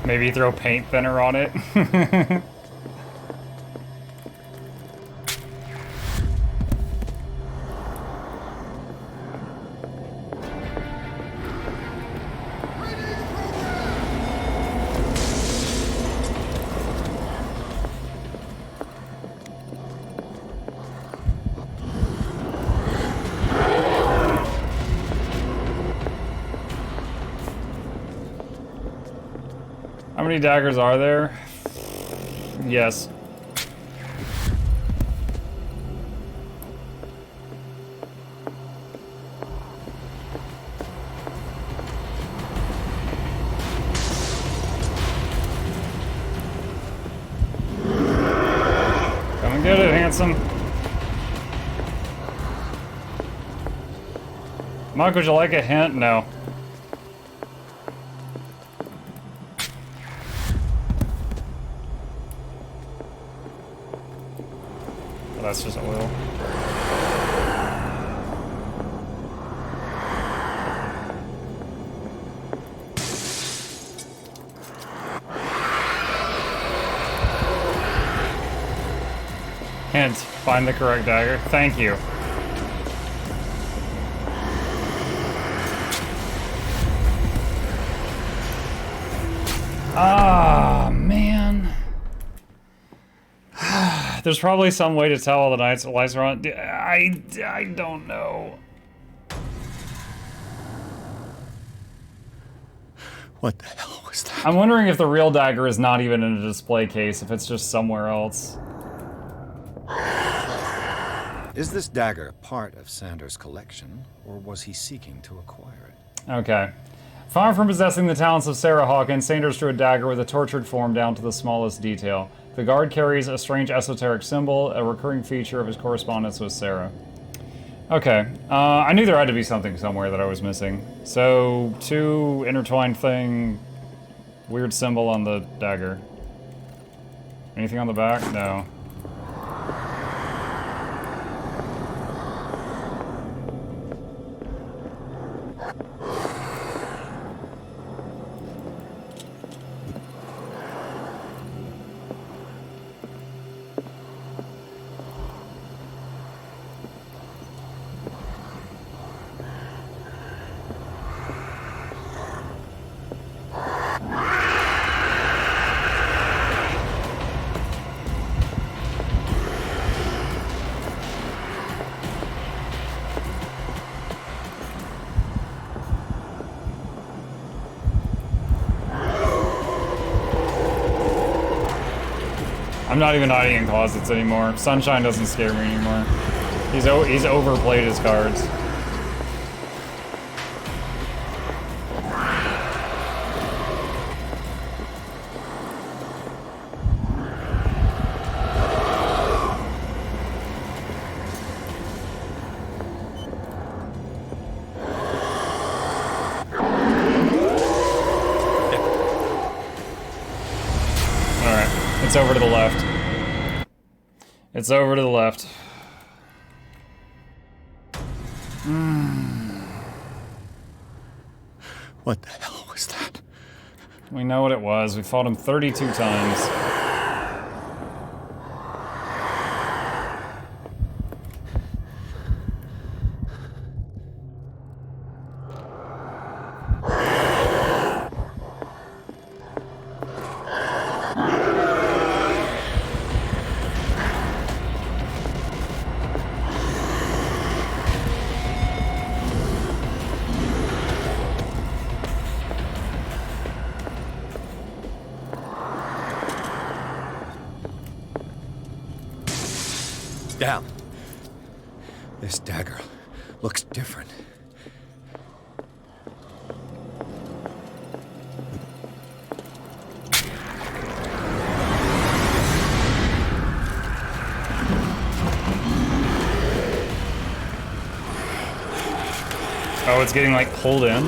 Maybe throw paint thinner on it. How many daggers are there? Yes. Come and get it, handsome. Mike, would you like a hint? No. That's just oil. Hint, find the correct dagger. Thank you. Ah, man. There's probably some way to tell all the lights are on. I don't know. What the hell was that? I'm wondering if the real dagger is not even in a display case, if it's just somewhere else. Is this dagger part of Sanders' collection, or was he seeking to acquire it? Okay. Far from possessing the talents of Sarah Hawkins, Sanders drew a dagger with a tortured form down to the smallest detail. The guard carries a strange esoteric symbol, a recurring feature of his correspondence with Sarah. Okay, I knew there had to be something somewhere that I was missing. So, two intertwined thing, weird symbol on the dagger. Anything on the back? No. I'm not even hiding in closets anymore. Sunshine doesn't scare me anymore. He's overplayed his cards. It's over to the left. It's over to the left. What the hell was that? We know what it was. We fought him 32 times. Down. This dagger looks different. Oh, it's getting like pulled in.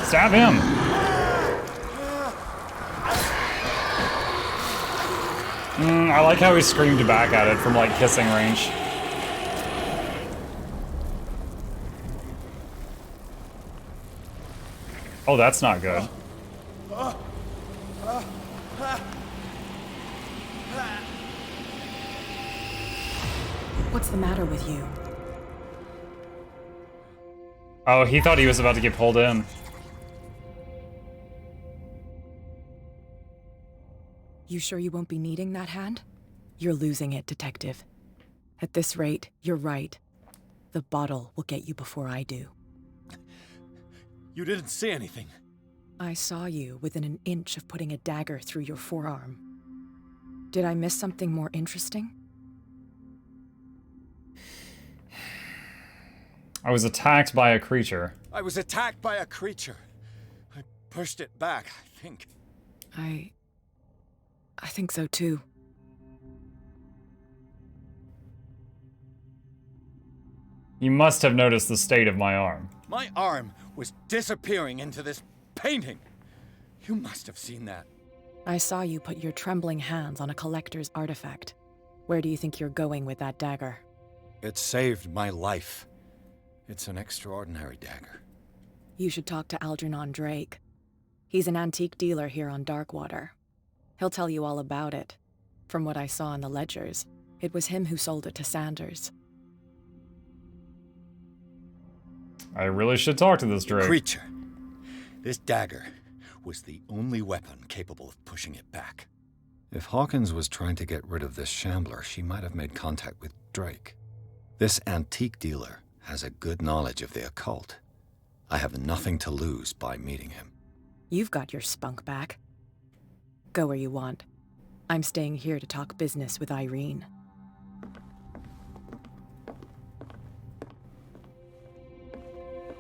Stab him. I like how he screamed back at it from like kissing range. Oh, that's not good. What's the matter with you? Oh, he thought he was about to get pulled in. You sure you won't be needing that hand? You're losing it, Detective. At this rate, you're right. The bottle will get you before I do. You didn't see anything. I saw you within an inch of putting a dagger through your forearm. Did I miss something more interesting? I was attacked by a creature. I was attacked by a creature. I pushed it back, I think. I think so too. You must have noticed the state of my arm. My arm was disappearing into this painting. You must have seen that. I saw you put your trembling hands on a collector's artifact. Where do you think you're going with that dagger? It saved my life. It's an extraordinary dagger. You should talk to Algernon Drake. He's an antique dealer here on Darkwater. He'll tell you all about it. From what I saw in the ledgers, it was him who sold it to Sanders. I really should talk to this Drake. Creature. This dagger was the only weapon capable of pushing it back. If Hawkins was trying to get rid of this shambler, she might have made contact with Drake. This antique dealer has a good knowledge of the occult. I have nothing to lose by meeting him. You've got your spunk back. Go where you want. I'm staying here to talk business with Irene.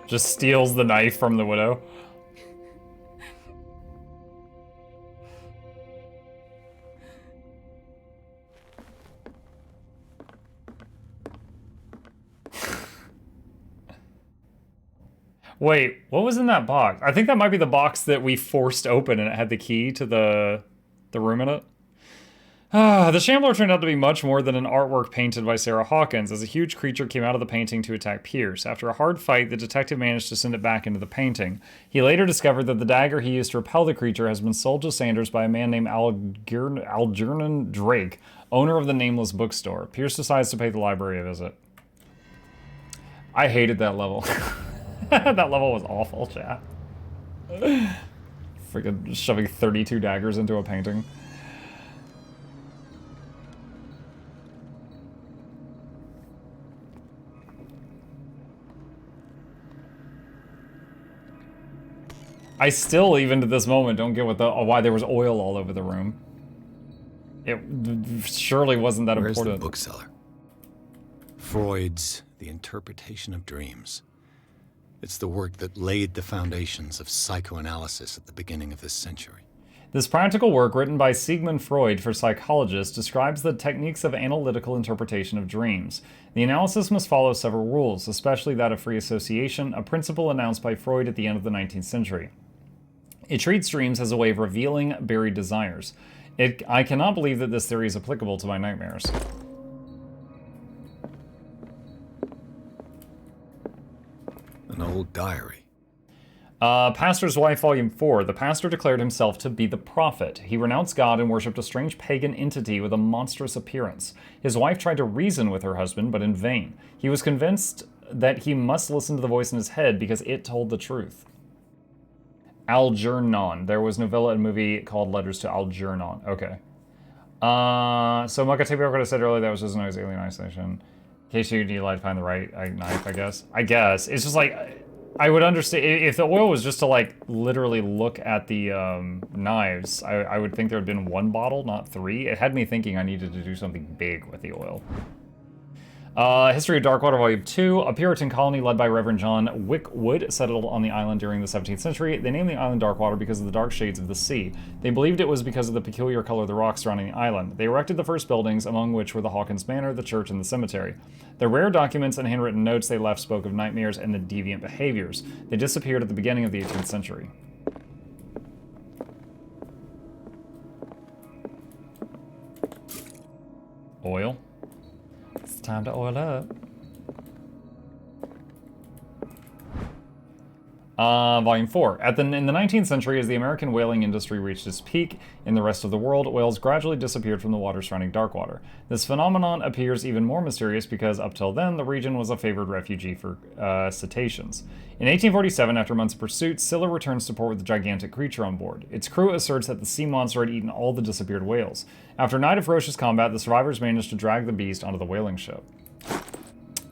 Just steals the knife from the widow. Wait, what was in that box? I think that might be the box that we forced open and it had the key to the room in it. The Shambler turned out to be much more than an artwork painted by Sarah Hawkins, as a huge creature came out of the painting to attack Pierce. After a hard fight, the detective managed to send it back into the painting. He later discovered that the dagger he used to repel the creature has been sold to Sanders by a man named Algernon Drake, owner of the Nameless bookstore. Pierce decides to pay the library a visit. I hated that level. That level was awful, chat. Freaking shoving 32 daggers into a painting. I still, even to this moment, don't get why there was oil all over the room. It surely wasn't that important. Where's the bookseller? Freud's The Interpretation of Dreams. It's the work that laid the foundations of psychoanalysis at the beginning of this century. This practical work, written by Sigmund Freud for psychologists, describes the techniques of analytical interpretation of dreams. The analysis must follow several rules, especially that of free association, a principle announced by Freud at the end of the 19th century. It treats dreams as a way of revealing buried desires. I cannot believe that this theory is applicable to my nightmares. An old diary. Pastor's Wife, Volume 4. The pastor declared himself to be the prophet. He renounced God and worshipped a strange pagan entity with a monstrous appearance. His wife tried to reason with her husband, but in vain. He was convinced that he must listen to the voice in his head because it told the truth. Algernon. There was novella and movie called Letters to Algernon. Okay. So Makatibio could have said earlier that was just a noise alien isolation. In case you need to find the right knife, I guess. It's just like, I would understand, if the oil was just to like literally look at the knives, I would think there had been one bottle, not three. It had me thinking I needed to do something big with the oil. History of Darkwater, Volume 2. A Puritan colony led by Reverend John Wickwood settled on the island during the 17th century. They named the island Darkwater because of the dark shades of the sea. They believed it was because of the peculiar color of the rocks surrounding the island. They erected the first buildings, among which were the Hawkins Manor, the church, and the cemetery. The rare documents and handwritten notes they left spoke of nightmares and the deviant behaviors. They disappeared at the beginning of the 18th century. Oil. It's time to oil up. Volume 4. In the 19th century, as the American whaling industry reached its peak in the rest of the world, whales gradually disappeared from the water surrounding Darkwater. This phenomenon appears even more mysterious because up till then, the region was a favored refuge for cetaceans. In 1847, after months of pursuit, Scylla returns to port with a gigantic creature on board. Its crew asserts that the sea monster had eaten all the disappeared whales. After a night of ferocious combat, the survivors managed to drag the beast onto the whaling ship.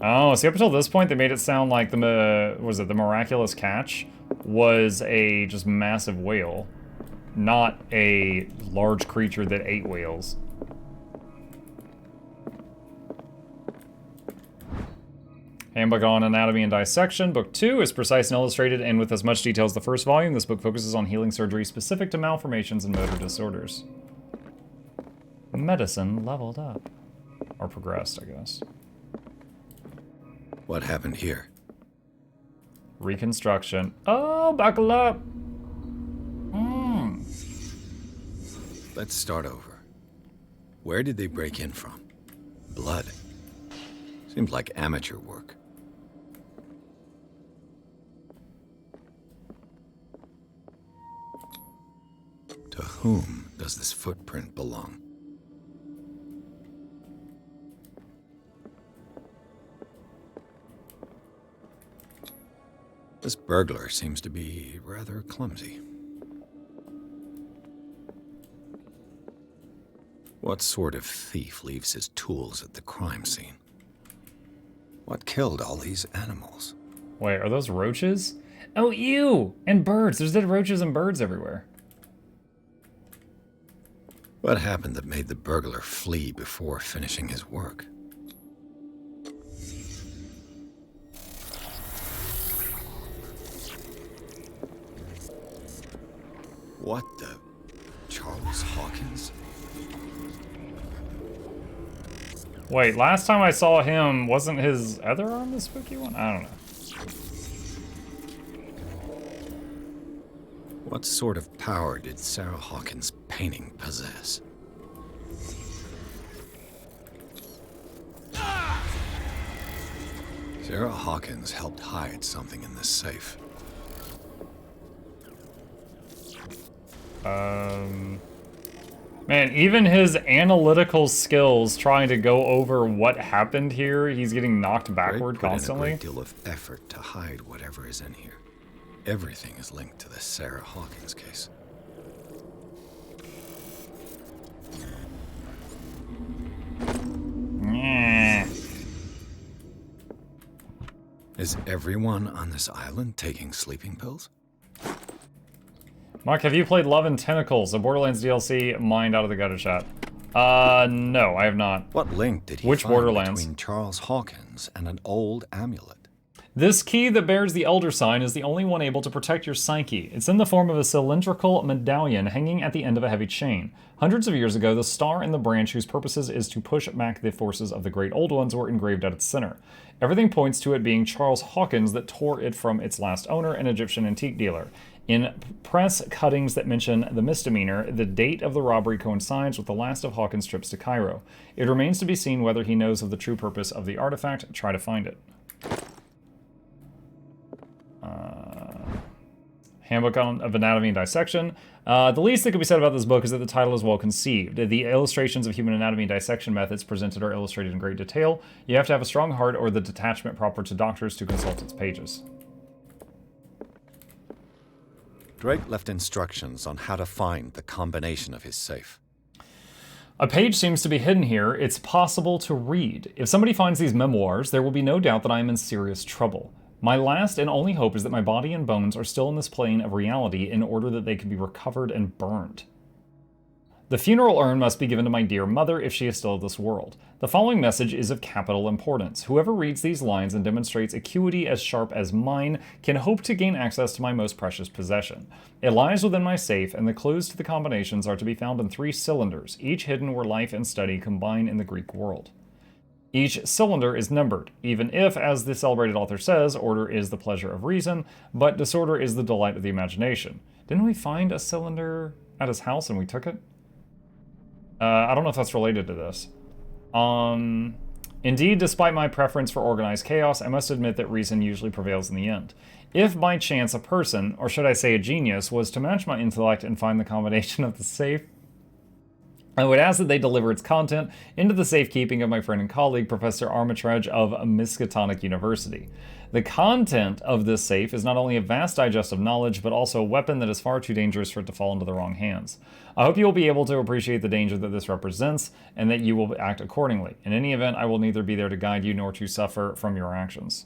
Oh, see, up until this point, they made it sound like the miraculous catch was a just massive whale, not a large creature that ate whales. Handbook on Anatomy and Dissection, Book 2, is precise and illustrated, and with as much detail as the first volume, this book focuses on healing surgery specific to malformations and motor disorders. Medicine leveled up. Or progressed, I guess. What happened here? Reconstruction. Oh, buckle up! Let's start over. Where did they break in from? Blood. Seems like amateur work. To whom does this footprint belong? This burglar seems to be rather clumsy. What sort of thief leaves his tools at the crime scene? What killed all these animals? Wait, are those roaches? Oh, ew! And birds! There's dead roaches and birds everywhere. What happened that made the burglar flee before finishing his work? What the... Charles Hawkins? Wait, last time I saw him, wasn't his other arm the spooky one? I don't know. What sort of power did Sarah Hawkins' painting possess? Sarah Hawkins helped hide something in this safe. Man, even his analytical skills trying to go over what happened here, he's getting knocked backward constantly. Freud put in a great deal of effort to hide whatever is in here. Everything is linked to the Sarah Hawkins case. Yeah. Is everyone on this island taking sleeping pills? Mark, have you played Love and Tentacles, a Borderlands DLC? Mind out of the gutter chat. No, I have not. What link did he Which find Borderlands? between Charles Hawkins and an old amulet? This key that bears the Elder Sign is the only one able to protect your psyche. It's in the form of a cylindrical medallion hanging at the end of a heavy chain. Hundreds of years ago, the star and the branch whose purposes is to push back the forces of the Great Old Ones were engraved at its center. Everything points to it being Charles Hawkins that tore it from its last owner, an Egyptian antique dealer. In press cuttings that mention the misdemeanor, the date of the robbery coincides with the last of Hawkins' trips to Cairo. It remains to be seen whether he knows of the true purpose of the artifact. Try to find it. Handbook of Anatomy and Dissection. The least that could be said about this book is that the title is well conceived. The illustrations of human anatomy and dissection methods presented are illustrated in great detail. You have to have a strong heart or the detachment proper to doctors to consult its pages. Drake left instructions on how to find the combination of his safe. A page seems to be hidden here. It's possible to read. If somebody finds these memoirs, there will be no doubt that I am in serious trouble. My last and only hope is that my body and bones are still in this plane of reality in order that they can be recovered and burned. The funeral urn must be given to my dear mother if she is still of this world. The following message is of capital importance. Whoever reads these lines and demonstrates acuity as sharp as mine can hope to gain access to my most precious possession. It lies within my safe, and the clues to the combinations are to be found in 3 cylinders, each hidden where life and study combine in the Greek world. Each cylinder is numbered, even if, as the celebrated author says, order is the pleasure of reason, but disorder is the delight of the imagination. Didn't we find a cylinder at his house and we took it? I don't know if that's related to this. Indeed, despite my preference for organized chaos, I must admit that reason usually prevails in the end. If by chance a person, or should I say a genius, was to match my intellect and find the combination of the safe, I would ask that they deliver its content into the safekeeping of my friend and colleague, Professor Armitage of Miskatonic University. The content of this safe is not only a vast digest of knowledge, but also a weapon that is far too dangerous for it to fall into the wrong hands. I hope you will be able to appreciate the danger that this represents, and that you will act accordingly. In any event, I will neither be there to guide you nor to suffer from your actions.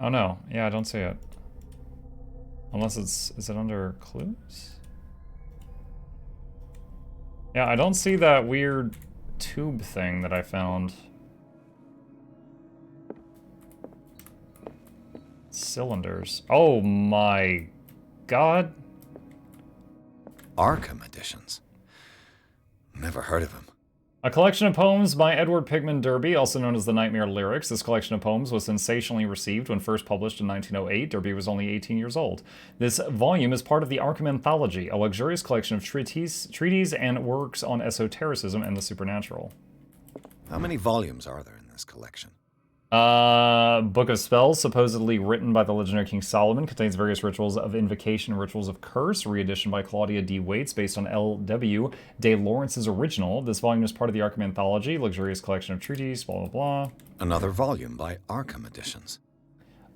Oh no, yeah, I don't see it. Unless is it under clues? Yeah, I don't see that weird tube thing that I found. Cylinders. Oh my god. Arkham editions. Never heard of him. A collection of poems by Edward Pigman Derby, also known as the Nightmare Lyrics. This collection of poems was sensationally received when first published in 1908. Derby was only 18 years old. This volume is part of the Arkham Anthology, a luxurious collection of treatises and works on esotericism and the supernatural. How many volumes are there in this collection? Book of Spells, supposedly written by the legendary King Solomon, contains various rituals of invocation and rituals of curse, reedition by Claudia D. Waits based on L.W. de Lawrence's original. This volume is part of the Arkham Anthology, luxurious collection of treatises, blah, blah, blah. Another volume by Arkham Editions.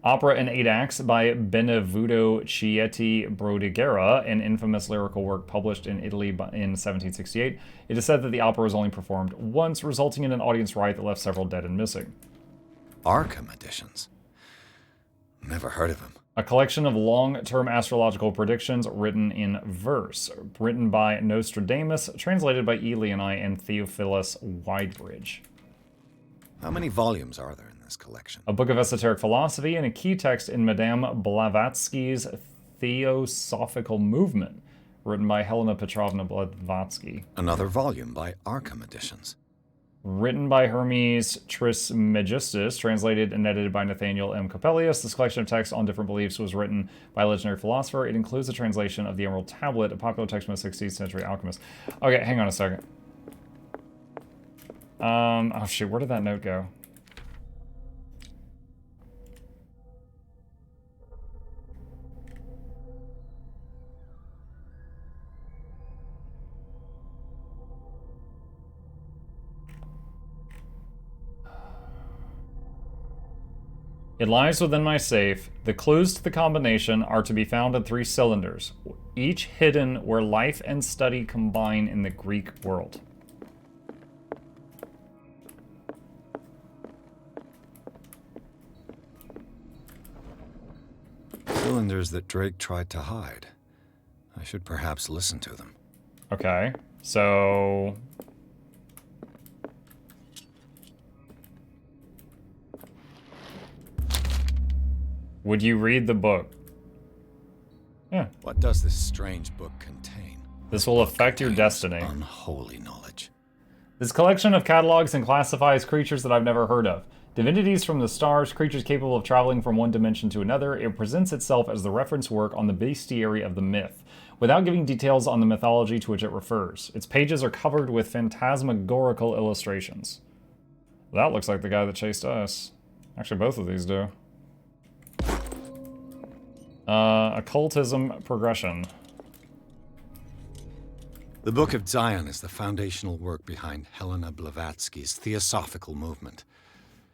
Opera in 8 acts by Benevuto Chieti Brodighera, an infamous lyrical work published in Italy in 1768. It is said that the opera was only performed once, resulting in an audience riot that left several dead and missing. Arkham Editions. Never heard of him. A collection of long-term astrological predictions written in verse, written by Nostradamus, translated by E. Leoni and Theophilus Widebridge. How many volumes are there in this collection? A book of esoteric philosophy and a key text in Madame Blavatsky's Theosophical Movement, written by Helena Petrovna Blavatsky. Another volume by Arkham Editions. Written by Hermes Trismegistus, translated and edited by Nathaniel M. Coppelius. This collection of texts on different beliefs was written by a legendary philosopher. It includes a translation of the Emerald Tablet, a popular text from the 16th century alchemist. Okay, hang on a second. Oh shoot, where did that note go? It lies within my safe. The clues to the combination are to be found in 3 cylinders, each hidden where life and study combine in the Greek world. Cylinders that Drake tried to hide. I should perhaps listen to them. Okay, so... would you read the book? Yeah. What does this strange book contain? This will affect your destiny. Unholy knowledge. This collection of catalogs and classifies creatures that I've never heard of. Divinities from the stars, creatures capable of traveling from one dimension to another. It presents itself as the reference work on the bestiary of the myth, without giving details on the mythology to which it refers. Its pages are covered with phantasmagorical illustrations. That looks like the guy that chased us. Actually, both of these do. Occultism progression. The Book of Zion is the foundational work behind Helena Blavatsky's Theosophical Movement.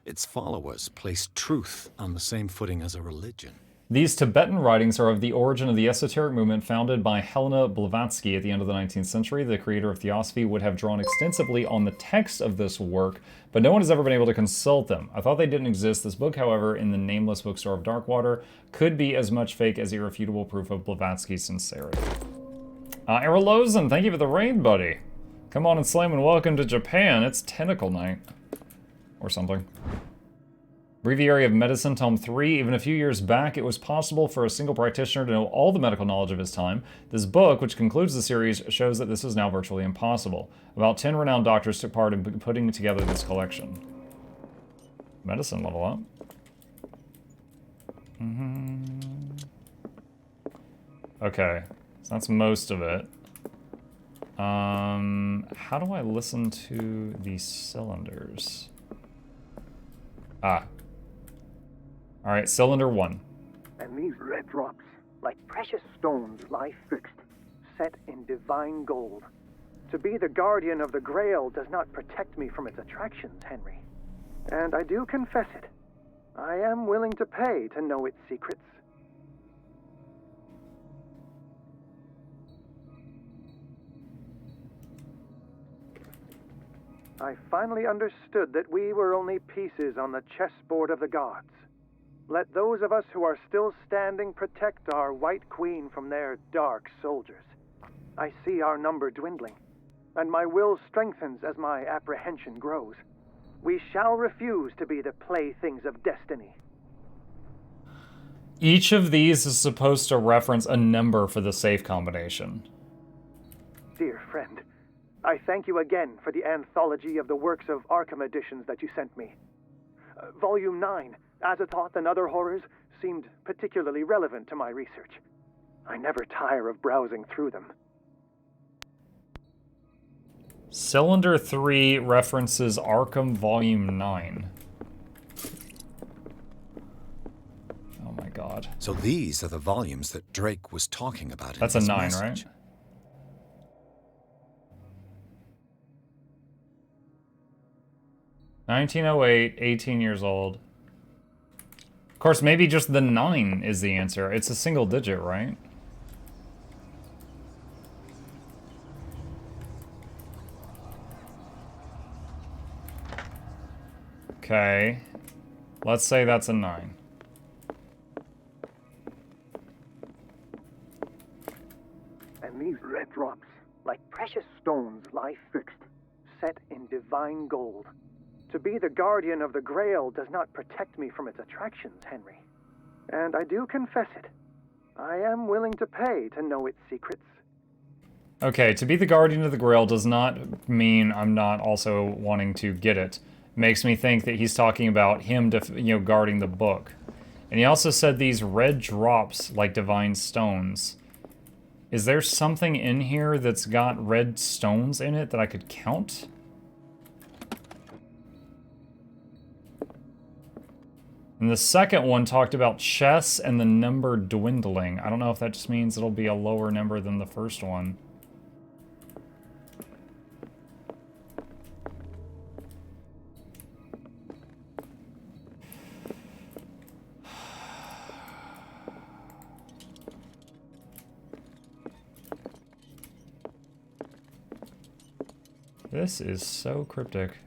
Its followers place truth on the same footing as a religion. These Tibetan writings are of the origin of the esoteric movement founded by Helena Blavatsky at the end of the 19th century. The creator of Theosophy would have drawn extensively on the text of this work, but no one has ever been able to consult them. I thought they didn't exist. This book, however, in the nameless bookstore of Darkwater, could be as much fake as irrefutable proof of Blavatsky's sincerity. Erolozen, thank you for the raid, buddy. Come on and slam and welcome to Japan. It's Tentacle Night. Or something. Breviary of Medicine, Tome 3. Even a few years back, it was possible for a single practitioner to know all the medical knowledge of his time. This book, which concludes the series, shows that this is now virtually impossible. About 10 renowned doctors took part in putting together this collection. Medicine level up. Okay, so that's most of it. How do I listen to these cylinders? Ah. Alright, cylinder 1. And these red drops, like precious stones, lie fixed, set in divine gold. To be the guardian of the Grail does not protect me from its attractions, Henry. And I do confess it. I am willing to pay to know its secrets. I finally understood that we were only pieces on the chessboard of the gods. Let those of us who are still standing protect our White Queen from their dark soldiers. I see our number dwindling, and my will strengthens as my apprehension grows. We shall refuse to be the playthings of destiny. Each of these is supposed to reference a number for the safe combination. Dear friend, I thank you again for the anthology of the works of Arkham editions that you sent me. Volume 9, Azathoth and Other Horrors, seemed particularly relevant to my research. I never tire of browsing through them. Cylinder 3 references Arkham Volume 9. Oh my god. So these are the volumes that Drake was talking about in That's a his 9, message. right? (1908), 18 years old. Of course, maybe just the 9 is the answer. It's a single digit, right? Okay. Let's say that's a 9. And these red drops, like precious stones, lie fixed, set in divine gold. To be the guardian of the Grail does not protect me from its attractions, Henry. And I do confess it. I am willing to pay to know its secrets. Okay, to be the guardian of the Grail does not mean I'm not also wanting to get it. Makes me think that he's talking about him, guarding the book. And he also said these red drops like divine stones. Is there something in here that's got red stones in it that I could count? And the second one talked about chess and the number dwindling. I don't know if that just means it'll be a lower number than the first one. This is so cryptic.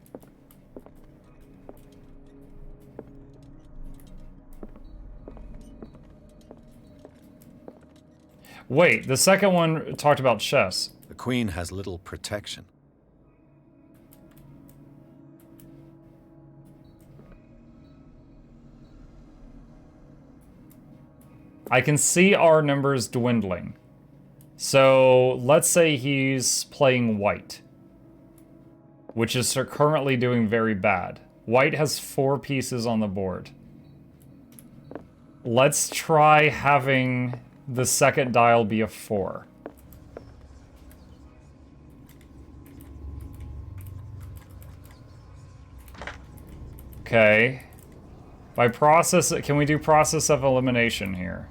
Wait, the second one talked about chess. The Queen has little protection. I can see our numbers dwindling. So let's say he's playing white, which is currently doing very bad. White has 4 pieces on the board. Let's try having the second dial be a 4. Okay. By process, can we do process of elimination here?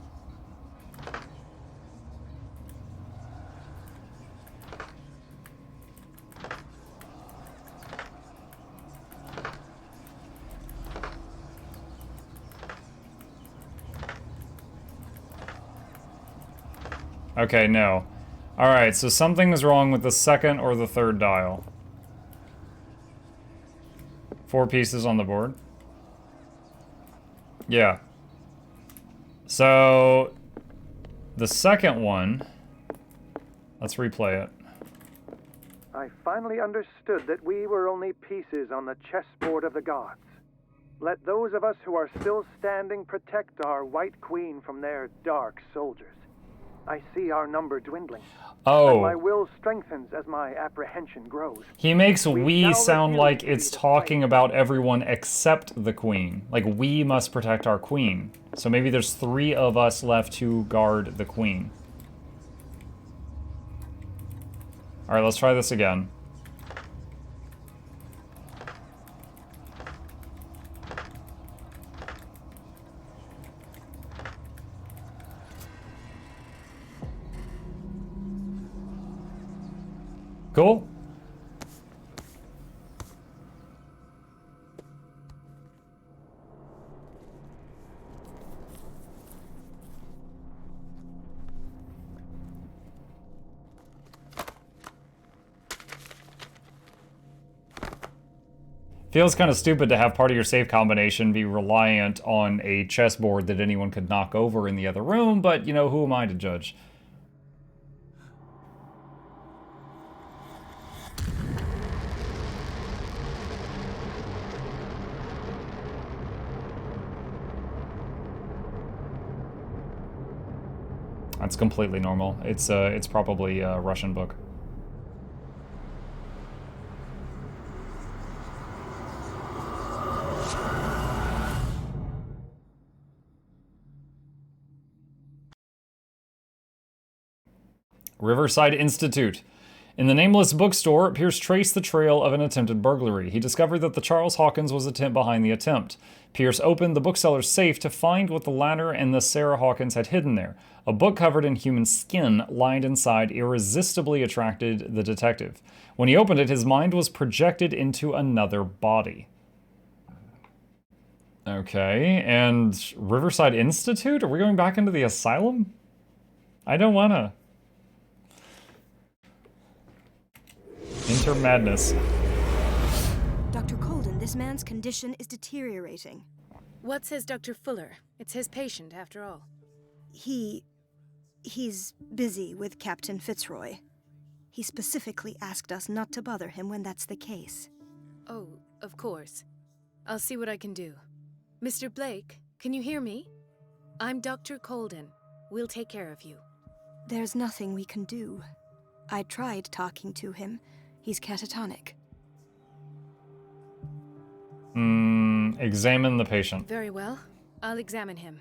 Okay, no. Alright, so something is wrong with the second or the third dial. 4 pieces on the board. Yeah. So, the second one, let's replay it. I finally understood that we were only pieces on the chessboard of the gods. Let those of us who are still standing protect our White Queen from their dark soldiers. I see our number dwindling. Oh. And my will strengthens as my apprehension grows. He makes We we shall sound refuse like to be it's the talking slave. about everyone except the queen. Like, we must protect our queen. So maybe there's 3 of us left to guard the queen. Alright, let's try this again. Cool. Feels kind of stupid to have part of your save combination be reliant on a chessboard that anyone could knock over in the other room, but, you know, who am I to judge? That's completely normal. It's probably a Russian book. Riverside Institute. In the nameless bookstore, Pierce traced the trail of an attempted burglary. He discovered that the Charles Hawkins was behind the attempt. Pierce opened the bookseller's safe to find what the latter and the Sarah Hawkins had hidden there. A book covered in human skin lined inside irresistibly attracted the detective. When he opened it, his mind was projected into another body. Okay, and Riverside Institute? Are we going back into the asylum? I don't wanna. Enter madness. Dr. Colden, this man's condition is deteriorating. What says Dr. Fuller? It's his patient, after all. He's busy with Captain Fitzroy. He specifically asked us not to bother him when that's the case. Oh, of course. I'll see what I can do. Mr. Blake, can you hear me? I'm Dr. Colden. We'll take care of you. There's nothing we can do. I tried talking to him. He's catatonic. Examine the patient. Very well. I'll examine him.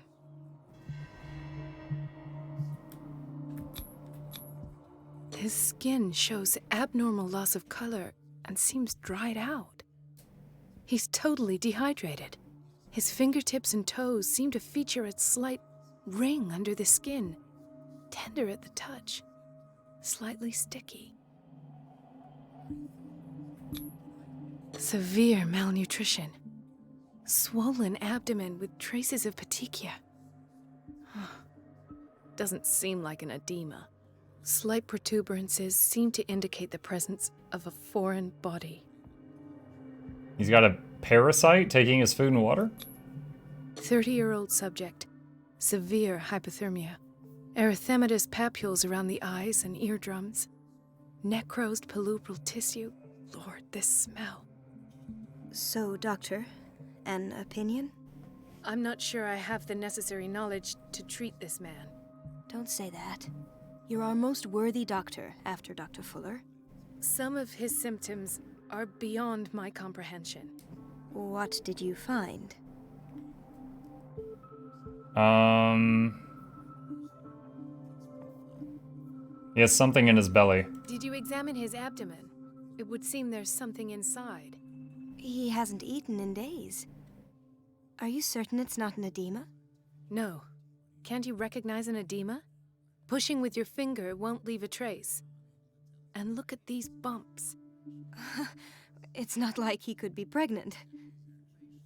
His skin shows abnormal loss of color and seems dried out. He's totally dehydrated. His fingertips and toes seem to feature a slight ring under the skin, tender at the touch, slightly sticky. Severe malnutrition. Swollen abdomen with traces of petechia. Doesn't seem like an edema. Slight protuberances seem to indicate the presence of a foreign body. He's got a parasite taking his food and water? 30-year-old subject. Severe hypothermia. Erythematous papules around the eyes and eardrums. Necrosed palpebral tissue. Lord, this smell. So, Doctor, an opinion? I'm not sure I have the necessary knowledge to treat this man. Don't say that. You're our most worthy doctor after Dr. Fuller. Some of his symptoms are beyond my comprehension. What did you find? He has something in his belly. Did you examine his abdomen? It would seem there's something inside. He hasn't eaten in days. Are you certain it's not an edema? No. Can't you recognize an edema? Pushing with your finger won't leave a trace. And look at these bumps. It's not like he could be pregnant.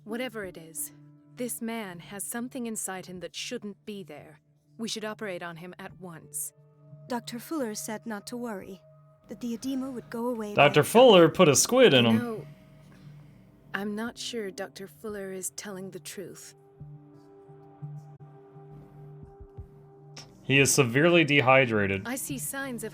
Whatever it is, this man has something inside him that shouldn't be there. We should operate on him at once. Dr. Fuller said not to worry, that the edema would go away. Dr. Fuller put a squid in him. No, I'm not sure Dr. Fuller is telling the truth. He is severely dehydrated. I see signs of